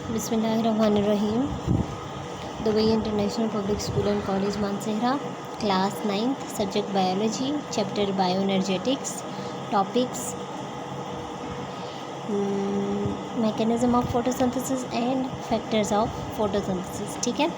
बिस्मिल्लाहिर्रहमानिर्रहीम। Dubai international public school and college Mansehra, class 9th, subject biology, chapter bio energetics, topics mechanism of photosynthesis and factors of photosynthesis. ठीक है,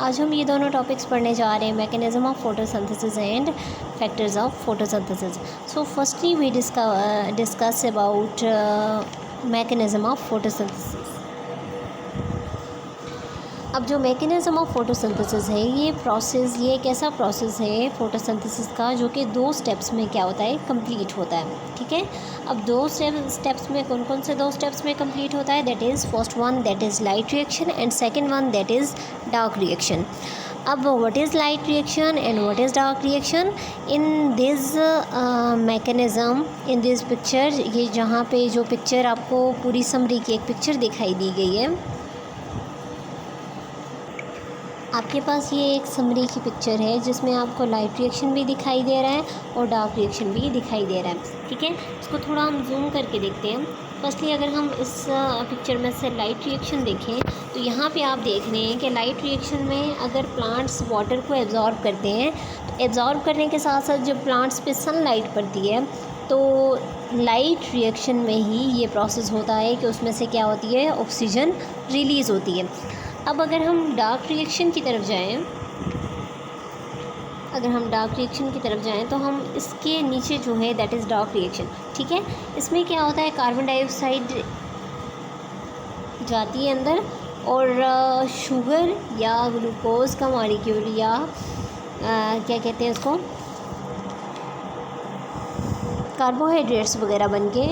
आज हम ये दोनों टॉपिक्स पढ़ने जा रहे हैं, mechanism of photosynthesis and factors of photosynthesis. So firstly we discuss about mechanism of photosynthesis. अब जो मैकेनिज़्म ऑफ फोटोसिंथेसिस है, ये एक ऐसा प्रोसेस है फोटोसिंथेसिस का जो कि 2 स्टेप्स में क्या होता है, कंप्लीट होता है। ठीक है, अब 2 स्टेप्स में कौन कौन से 2 स्टेप्स में कंप्लीट होता है? That is first one that is light reaction and second one that is dark reaction. अब what is light reaction and what is dark reaction in this mechanism, in this picture. ये जहाँ पे जो picture आपको पूरी summary की एक picture दिखाई दी गई है, आपके पास ये एक समरी की पिक्चर है जिसमें आपको लाइट रिएक्शन भी दिखाई दे रहा है और डार्क रिएक्शन भी दिखाई दे रहा है। ठीक है, इसको थोड़ा हम जूम करके देखते हैं। फर्स्टली अगर हम इस पिक्चर में से लाइट रिएक्शन देखें तो यहाँ पे आप देख रहे हैं कि लाइट रिएक्शन में अगर प्लांट्स वाटर को एब्जॉर्ब करते हैं तो एब्जॉर्ब करने के साथ साथ जब प्लांट्स पे सनलाइट पड़ती है तो लाइट रिएक्शन में ही ये प्रोसेस होता है कि उसमें से क्या होती है, ऑक्सीजन रिलीज़ होती है। अब अगर हम डार्क रिएक्शन की तरफ जाएं, तो हम इसके नीचे जो है दैट इज़ डार्क रिएक्शन। ठीक है, इसमें क्या होता है, कार्बन डाइऑक्साइड जाती है अंदर और शुगर या ग्लूकोज का मॉलिक्यूल या क्या कहते हैं उसको, कार्बोहाइड्रेट्स वगैरह बनके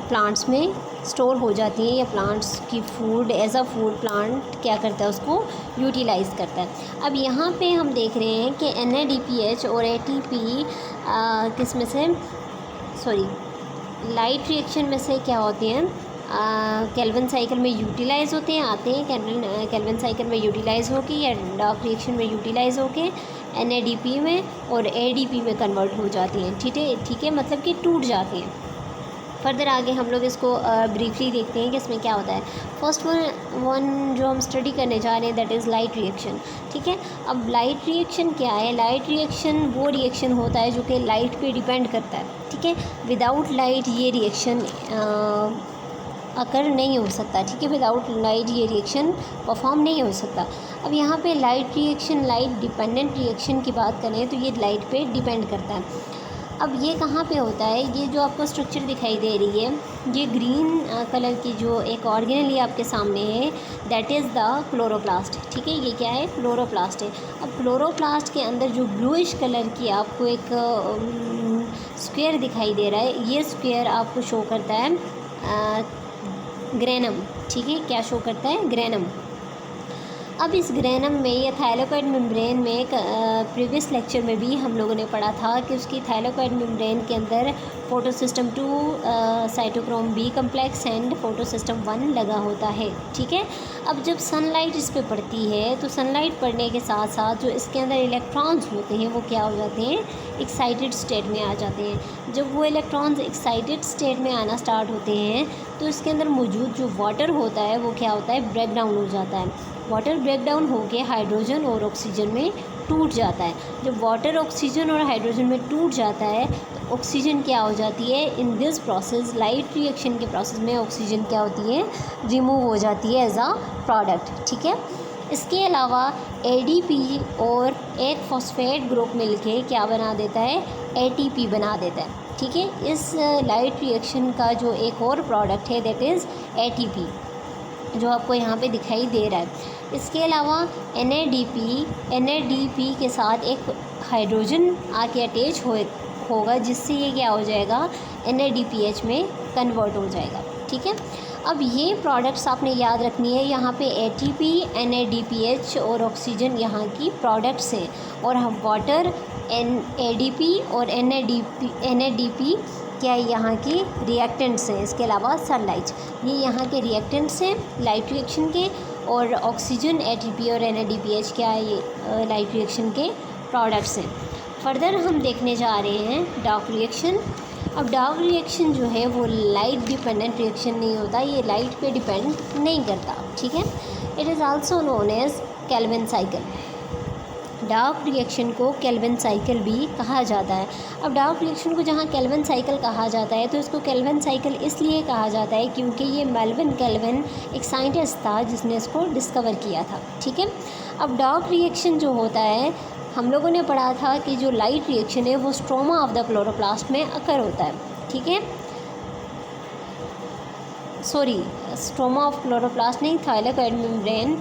प्लांट्स में स्टोर हो जाती हैं या प्लांट्स की food as a food plant क्या करता है, उसको यूटिलाइज़ करता है। अब यहाँ पे हम देख रहे हैं कि NADPH और ATP किस में से, लाइट रिएक्शन में से क्या होते हैं, केल्विन साइकिल में यूटिलाइज़ होते हैं, आते हैं केल्विन साइकिल में यूटिलाइज़ होके या डार्क रिएक्शन में यूटिलाइज़ होके NADP में और ADP में कन्वर्ट हो जाती हैं। ठीक है, मतलब कि टूट जाती हैं। फर्दर आगे हम लोग इसको ब्रीफली देखते हैं कि इसमें क्या होता है। फर्स्ट वन जो हम स्टडी करने जा रहे हैं दैट इज़ लाइट रिएक्शन। ठीक है, अब लाइट रिएक्शन क्या है? लाइट रिएक्शन वो रिएक्शन होता है जो कि लाइट पे डिपेंड करता है। ठीक है, विदाउट लाइट ये रिएक्शन अकर नहीं हो सकता। ठीक है, विदाउट लाइट ये रिएक्शन परफॉर्म नहीं हो सकता। अब यहाँ पे light reaction, light dependent reaction की बात करें तो ये लाइट पे डिपेंड करता है। अब ये कहाँ पे होता है? ये जो आपको स्ट्रक्चर दिखाई दे रही है, ये ग्रीन कलर की जो एक ऑर्गेनेल आपके सामने है दैट इज़ द क्लोरोप्लास्ट। ठीक है, ये क्या है? क्लोरोप्लास्ट है। अब क्लोरोप्लास्ट के अंदर जो ब्लूइश कलर की आपको एक स्क्वायर दिखाई दे रहा है, ये स्क्वायर आपको शो करता है ग्रेनम। ठीक है, क्या शो करता है? ग्रेनम। अब इस ग्रेनम में या थाइलाकोइड मेम्ब्रेन में एक प्रीवियस लेक्चर में भी हम लोगों ने पढ़ा था कि उसकी थाइलाकोइड मेम्ब्रेन के अंदर photosystem 2 cytochrome B complex and photosystem 1 लगा होता है। ठीक है, अब जब सनलाइट इस पर पड़ती है तो सनलाइट पड़ने के साथ साथ जो इसके अंदर इलेक्ट्रॉन्स होते हैं वो क्या हो जाते हैं, एक्साइटेड स्टेट में आ जाते हैं। जब वो इलेक्ट्रॉन्स एक्साइटेड स्टेट में आना स्टार्ट होते हैं तो इसके अंदर मौजूद जो वाटर होता है वो क्या होता है, ब्रेक डाउन हो जाता है। वाटर ब्रेक डाउन होकर हाइड्रोजन और ऑक्सीजन में टूट जाता है। जब वाटर ऑक्सीजन और हाइड्रोजन में टूट जाता है तो ऑक्सीजन क्या हो जाती है, in this process, light reaction के प्रोसेस में ऑक्सीजन क्या होती है, रिमूव हो जाती है एज अ प्रोडक्ट। ठीक है, इसके अलावा ADP और एक फॉस्फेट ग्रुप मिलके क्या बना देता है, ATP बना देता है। ठीक है, इस लाइट रिएक्शन का जो एक और प्रोडक्ट है दैट इज़ ATP, जो आपको यहाँ पे दिखाई दे रहा है। इसके अलावा NADP के साथ एक हाइड्रोजन आके अटैच होगा जिससे ये क्या हो जाएगा, NADPH में कन्वर्ट हो जाएगा। ठीक है, अब ये प्रोडक्ट्स आपने याद रखनी है। यहाँ पे ATP, NADPH और ऑक्सीजन यहाँ की प्रोडक्ट्स हैं और हम वाटर, ADP और NADP क्या यहाँ के रिएक्टेंट्स हैं। इसके अलावा सनलाइट, ये यहाँ के रिएक्टेंट्स हैं लाइट रिएक्शन के, और ऑक्सीजन, ATP और NADPH क्या है, ये लाइट रिएक्शन के प्रोडक्ट्स हैं। फर्दर हम देखने जा रहे हैं डार्क रिएक्शन। अब डार्क रिएक्शन जो है वो लाइट डिपेंडेंट रिएक्शन नहीं होता, ये लाइट पे डिपेंड नहीं करता, ठीक है। It is also known as Calvin cycle. Dark reaction को केल्विन साइकिल भी कहा जाता है। अब डार्क रिएक्शन को जहाँ केल्विन साइकिल कहा जाता है तो इसको केल्विन साइकिल इसलिए कहा जाता है क्योंकि ये मेल्विन केल्विन एक साइंटिस्ट था जिसने इसको डिस्कवर किया था, ठीक है। अब डार्क रिएक्शन जो होता है, हम लोगों ने पढ़ा था कि जो लाइट रिएक्शन है वो स्ट्रोमा ऑफ द क्लोरोप्लास्ट में अकर होता है, ठीक है। सॉरी, स्ट्रोमा ऑफ क्लोरोप्लास्ट नहीं, थाइलाकोइड मेम्ब्रेन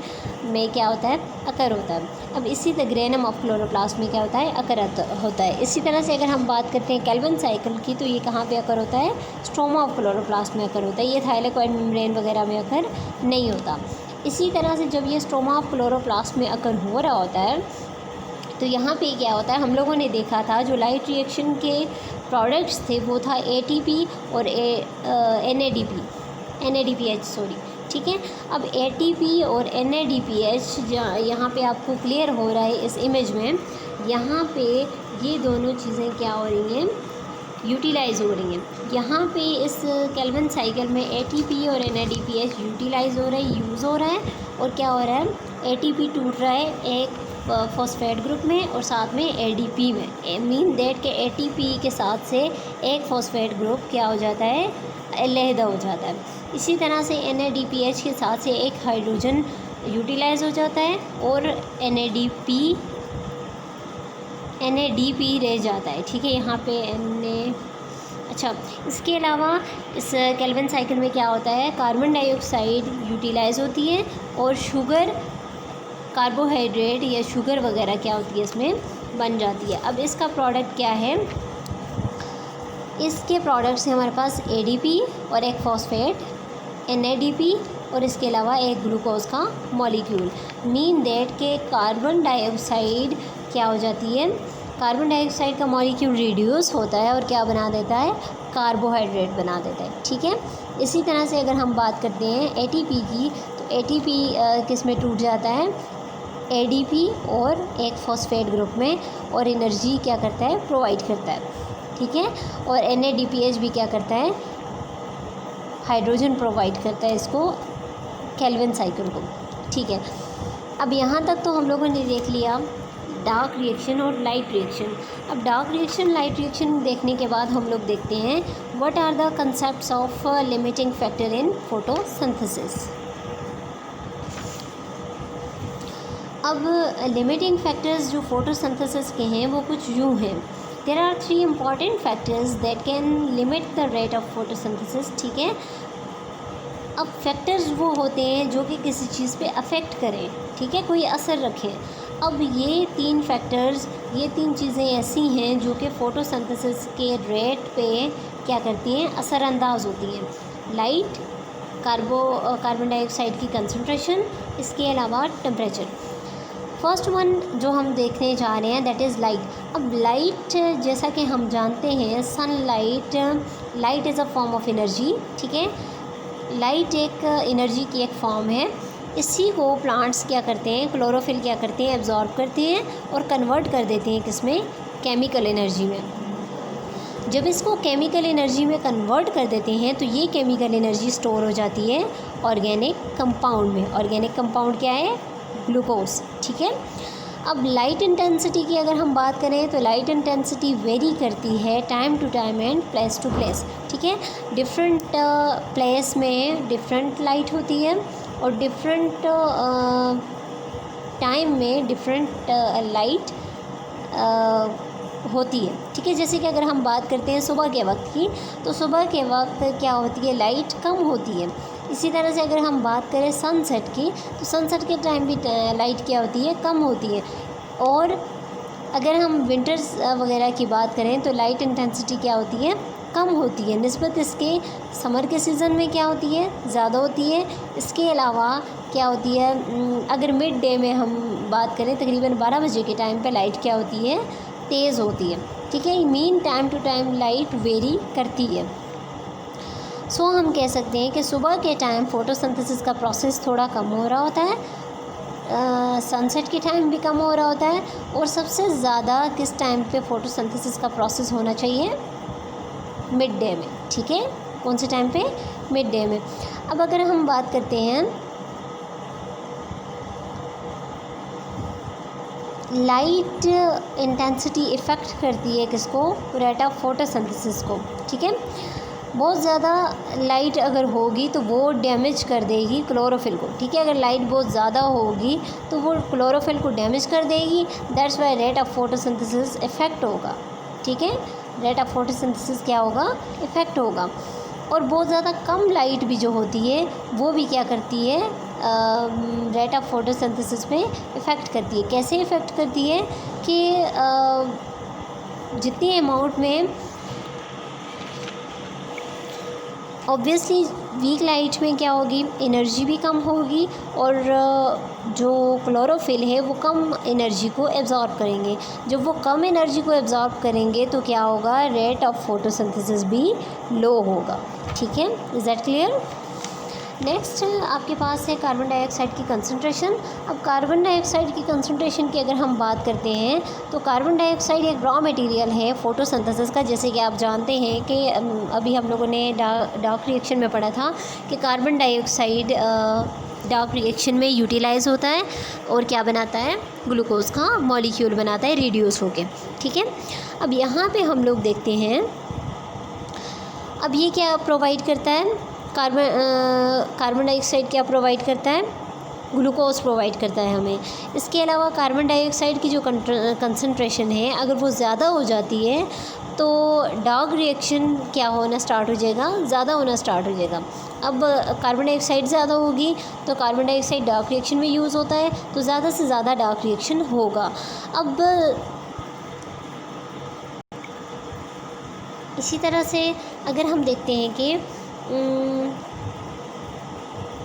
में क्या होता है, अकर होता है। अब इसी तरह ग्रेनम ऑफ क्लोरोप्लास्ट में क्या होता है, अकर होता है। इसी तरह से अगर हम बात करते हैं केल्विन साइकिल की तो ये कहाँ पे अकर होता है, स्ट्रोमा ऑफ क्लोरोप्लास्ट में अकर होता है, ये थाइलाकोइड मेम्ब्रेन वगैरह में अकर नहीं होता। इसी तरह से जब ये स्ट्रोमा ऑफ क्लोरोप्लास्ट में अकर हो रहा होता है तो यहाँ पे क्या होता है, हम लोगों ने देखा था जो लाइट रिएक्शन के प्रोडक्ट्स थे वो था ATP और NADPH, सॉरी, ठीक है। अब ATP और NADPH यहाँ पे आपको क्लियर हो रहा है इस इमेज में, यहाँ पे ये दोनों चीज़ें क्या हो रही हैं, यूटिलाइज़ हो रही हैं। यहाँ पे इस केल्विन साइकिल में ATP और NADPH यूटिलाइज़ हो रहा है, यूज़ हो रहा है, और क्या हो रहा है, ATP टूट रहा है एक फॉस्फेट ग्रुप में और साथ में ADP में, मीन दैट के ATP के साथ से एक फॉस्फेट ग्रुप क्या हो जाता है, अलहदा हो जाता है। इसी तरह से NADPH के साथ से एक हाइड्रोजन यूटिलाइज़ हो जाता है और NADP रह जाता है, ठीक है। यहाँ पे अच्छा, इसके अलावा इस केल्विन साइकिल में क्या होता है, कार्बन डाइऑक्साइड यूटिलाइज़ होती है और शुगर, कार्बोहाइड्रेट या शुगर वगैरह क्या होती है इसमें बन जाती है। अब इसका प्रोडक्ट क्या है, इसके प्रोडक्ट्स हैं हमारे पास ADP और एक फॉस्फेट, NADP और इसके अलावा एक ग्लूकोज का मॉलिक्यूल, मीन दैट के कार्बन डाइऑक्साइड क्या हो जाती है, कार्बन डाइऑक्साइड का मॉलिक्यूल रिड्यूस होता है और क्या बना देता है, कार्बोहाइड्रेट बना देता है, ठीक है। इसी तरह से अगर हम बात करते हैं ATP की तो ATP किस में टूट जाता है, ADP और एक फॉस्फेट ग्रुप में, और एनर्जी क्या करता है, प्रोवाइड करता है, ठीक है। और NADPH भी क्या करता है, हाइड्रोजन प्रोवाइड करता है इसको, केल्विन साइकिल को, ठीक है। अब यहाँ तक तो हम लोगों ने देख लिया डार्क रिएक्शन और लाइट रिएक्शन। अब डार्क रिएक्शन, लाइट रिएक्शन देखने के बाद हम लोग देखते हैं what are the concepts of limiting factor in photosynthesis. अब लिमिटिंग फैक्टर्स जो फोटोसिंथेसिस के हैं वो कुछ यूँ हैं, there are 3 important factors that can limit the rate of photosynthesis, ठीक है। अब फैक्टर्स वो होते हैं जो कि किसी चीज़ पे अफेक्ट करें, ठीक है, कोई असर रखें। अब ये 3 फैक्टर्स, ये 3 चीज़ें ऐसी हैं जो कि फ़ोटोसिंथेसिस के रेट पे क्या करती हैं, असरअंदाज होती हैं। लाइट, कार्बन डाइऑक्साइड की कंसंट्रेशन, इसके अलावा टेम्परेचर। फर्स्ट वन जो हम देखने जा रहे हैं दैट इज़ लाइट। अब लाइट जैसा कि हम जानते हैं sunlight, light is a form of energy, ठीक है। लाइट एक एनर्जी की एक फॉर्म है, इसी को प्लांट्स क्या करते हैं, क्लोरोफिल क्या करते हैं, एब्जॉर्ब करते हैं और कन्वर्ट कर देते हैं किसमें, केमिकल एनर्जी में। जब इसको केमिकल एनर्जी में कन्वर्ट कर देते हैं तो ये केमिकल एनर्जी स्टोर हो जाती है ऑर्गेनिक कंपाउंड में। ऑर्गेनिक कंपाउंड क्या है, ग्लूकोज, ठीक है। अब लाइट इंटेंसिटी की अगर हम बात करें तो लाइट इंटेंसिटी वेरी करती है time to time and place to place, ठीक है। डिफरेंट प्लेस में डिफरेंट लाइट होती है और डिफरेंट टाइम में डिफरेंट लाइट होती है, ठीक है। जैसे कि अगर हम बात करते हैं सुबह के वक्त की तो सुबह के वक्त क्या होती है, लाइट कम होती है। इसी तरह से अगर हम बात करें सनसेट की तो सनसेट के टाइम भी लाइट क्या होती है, कम होती है। और अगर हम विंटर्स वगैरह की बात करें तो लाइट इंटेंसिटी क्या होती है, कम होती है निस्बत इसके। समर के सीज़न में क्या होती है, ज़्यादा होती है। इसके अलावा क्या होती है, अगर मिड डे में हम बात करें तकरीबन 12 बजे के टाइम पे लाइट क्या होती है, तेज़ होती है, ठीक है। Mean time to time light vary करती है। सो हम कह सकते हैं कि सुबह के टाइम फ़ोटोसिंथेसिस का प्रोसेस थोड़ा कम हो रहा होता है, सनसेट के टाइम भी कम हो रहा होता है। और सबसे ज़्यादा किस टाइम पे फ़ोटोसिंथेसिस का प्रोसेस होना चाहिए, मिड डे में, ठीक है। कौन से टाइम पे? मिड डे में। अब अगर हम बात करते हैं लाइट इंटेंसिटी इफ़ेक्ट करती है किसको? रेट ऑफ फोटोसिंथेसिस को, ठीक है। बहुत ज़्यादा लाइट अगर होगी तो वो डैमेज कर देगी क्लोरोफिल को, ठीक है। अगर लाइट बहुत ज़्यादा होगी तो वो क्लोरोफिल को डैमेज कर देगी, that's why rate of photosynthesis effect होगा, ठीक है। रेट ऑफ फोटोसिंथेसिस क्या होगा? इफ़ेक्ट होगा। और बहुत ज़्यादा कम लाइट भी जो होती है वो भी क्या करती है? रेट ऑफ फोटोसिंथेसिस पे इफ़ेक्ट करती है। कैसे इफ़ेक्ट करती है कि जितनी अमाउंट में ऑब्वियसली वीक लाइट में क्या होगी? एनर्जी भी कम होगी और जो क्लोरोफिल है वो कम एनर्जी को एब्ज़ॉर्ब करेंगे। जब वो कम एनर्जी को एब्ज़ॉर्ब करेंगे तो क्या होगा? रेट ऑफ फोटोसिंथेसिस भी लो होगा, ठीक है। Is that clear? नेक्स्ट आपके पास है कार्बन डाइऑक्साइड की कंसंट्रेशन। अब कार्बन डाइऑक्साइड की कंसंट्रेशन की अगर हम बात करते हैं तो कार्बन डाइऑक्साइड एक रॉ मटेरियल है फोटोसिंथेसिस का। जैसे कि आप जानते हैं कि अभी हम लोगों ने डार्क रिएक्शन में पढ़ा था कि कार्बन डाइऑक्साइड डार्क रिएक्शन में यूटिलाइज़ होता है और क्या बनाता है? ग्लूकोज़ का मॉलिक्यूल बनाता है रिड्यूस होके, ठीक है। अब यहाँ पे हम लोग देखते हैं, अब ये क्या प्रोवाइड करता है? कार्बन डाइऑक्साइड क्या प्रोवाइड करता है? ग्लूकोज़ प्रोवाइड करता है हमें। इसके अलावा कार्बन डाइऑक्साइड की जो कंसंट्रेशन है अगर वो ज़्यादा हो जाती है तो डार्क रिएक्शन क्या होना स्टार्ट हो जाएगा? ज़्यादा होना स्टार्ट हो जाएगा। अब कार्बन डाइऑक्साइड ज़्यादा होगी तो कार्बन डाइऑक्साइड डार्क रिएक्शन में यूज़ होता है तो ज़्यादा से ज़्यादा डार्क रिएक्शन होगा। अब इसी तरह से अगर हम देखते हैं कि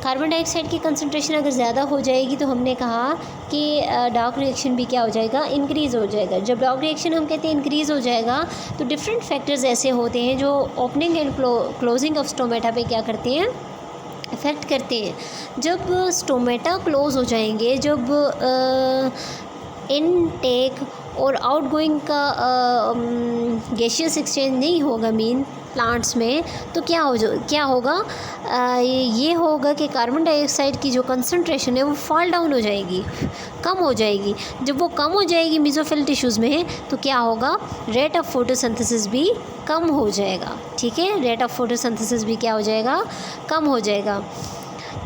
कार्बन डाइऑक्साइड की कंसंट्रेशन अगर ज़्यादा हो जाएगी तो हमने कहा कि डार्क रिएक्शन भी क्या हो जाएगा? इंक्रीज़ हो जाएगा। जब डार्क रिएक्शन हम कहते हैं इंक्रीज़ हो जाएगा तो डिफरेंट फैक्टर्स ऐसे होते हैं जो opening and closing of stomata पे क्या करते हैं? इफ़ेक्ट करते हैं। जब स्टोमेटा क्लोज हो जाएंगे, जब इनटेक और आउटगोइंग का गैसियस एक्सचेंज नहीं होगा मीन प्लांट्स में, तो क्या होगा? ये होगा कि कार्बन डाइऑक्साइड की जो कंसंट्रेशन है वो फॉल डाउन हो जाएगी, कम हो जाएगी। जब वो कम हो जाएगी मेसोफिल टिश्यूज़ में तो क्या होगा? रेट ऑफ फोटोसिंथेसिस भी कम हो जाएगा, ठीक है। रेट ऑफ फोटोसिंथेसिस भी क्या हो जाएगा? कम हो जाएगा।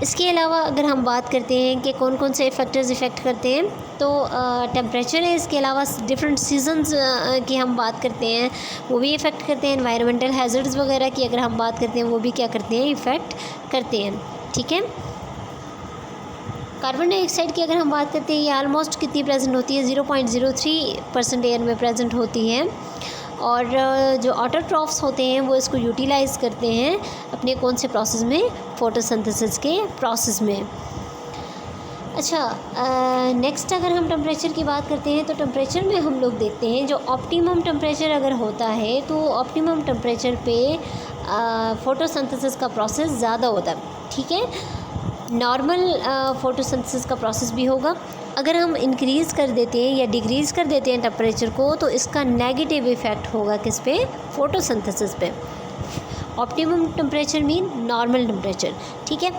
इसके अलावा अगर हम बात करते हैं कि कौन कौन से फैक्टर्स इफ़ेक्ट करते हैं तो टेम्परेचर है। इसके अलावा डिफरेंट सीजन्स की हम बात करते हैं वो भी इफ़ेक्ट करते हैं। एनवायरमेंटल हैज़र्ड्स वगैरह की अगर हम बात करते हैं वो भी क्या करते हैं? इफ़ेक्ट करते हैं, ठीक है। कार्बन डाइऑक्साइड की अगर हम बात करते हैं ये आलमोस्ट कितनी प्रेजेंट होती है? 0.03% एयर में प्रेजेंट होती है। और जो ऑटोट्रॉफ्स होते हैं वो इसको यूटिलाइज़ करते हैं अपने कौन से प्रोसेस में? फोटोसिंथेसिस के प्रोसेस में। अच्छा, नेक्स्ट अगर हम टेम्परेचर की बात करते हैं तो टेम्परेचर में हम लोग देखते हैं जो ऑप्टिमम टेम्परेचर अगर होता है तो ऑप्टिमम टेम्परेचर पे फोटोसिंथेसिस का प्रोसेस ज़्यादा होता है, ठीक है। नॉर्मल फोटोसिंथेसिस का प्रोसेस भी होगा। अगर हम इंक्रीज़ कर देते हैं या डिक्रीज़ कर देते हैं टेम्परेचर को तो इसका नेगेटिव इफ़ेक्ट होगा किस पे? फोटोसिंथेसिस पे। Optimum temperature mean normal temperature, ठीक है।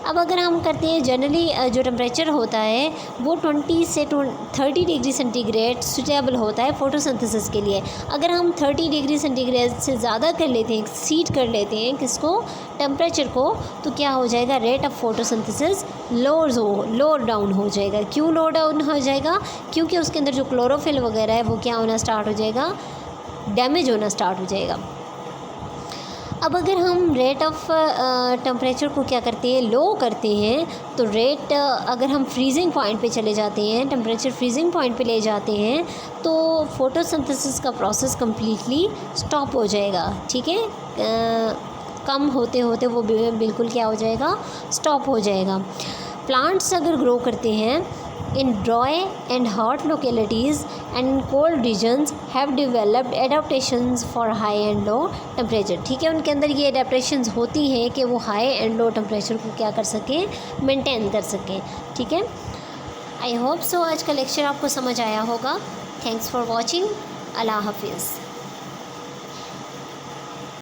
अब अगर हम करते हैं जनरली जो टेम्परेचर होता है वो 20 से 30 डिग्री सेंटीग्रेड सूटेबल होता है फोटोसिंथेसिस के लिए। अगर हम 30 डिग्री सेंटीग्रेड से ज़्यादा कर लेते हैं, एक्सीड कर लेते हैं किसको? टेम्परेचर को, तो क्या हो जाएगा? Rate of photosynthesis lower down हो जाएगा। क्यों लोअर डाउन हो जाएगा? क्योंकि उसके अंदर जो क्लोरोफिल वगैरह है वो क्या होना स्टार्ट हो जाएगा? डैमेज होना स्टार्ट हो जाएगा। अब अगर हम रेट ऑफ टेम्परेचर को क्या करते हैं? लो करते हैं तो रेट अगर हम फ्रीजिंग पॉइंट पे चले जाते हैं, टेम्परेचर फ्रीजिंग पॉइंट पे ले जाते हैं तो फोटोसिंथेसिस का प्रोसेस कम्प्लीटली स्टॉप हो जाएगा, ठीक है। कम होते होते वो बिल्कुल क्या हो जाएगा? स्टॉप हो जाएगा। प्लांट्स अगर ग्रो करते हैं in dry and hot localities and in cold regions have developed adaptations for high and low temperature, ठीक है। उनके अंदर ये एडेप्टेशंस होती हैं कि वो हाई एंड लो टेम्परेचर को क्या कर सकें? मेंटेन कर सकें, ठीक है। आई होप सो आज का लेक्चर आपको समझ आया होगा। Thanks for watching. अल्लाह हाफिज़।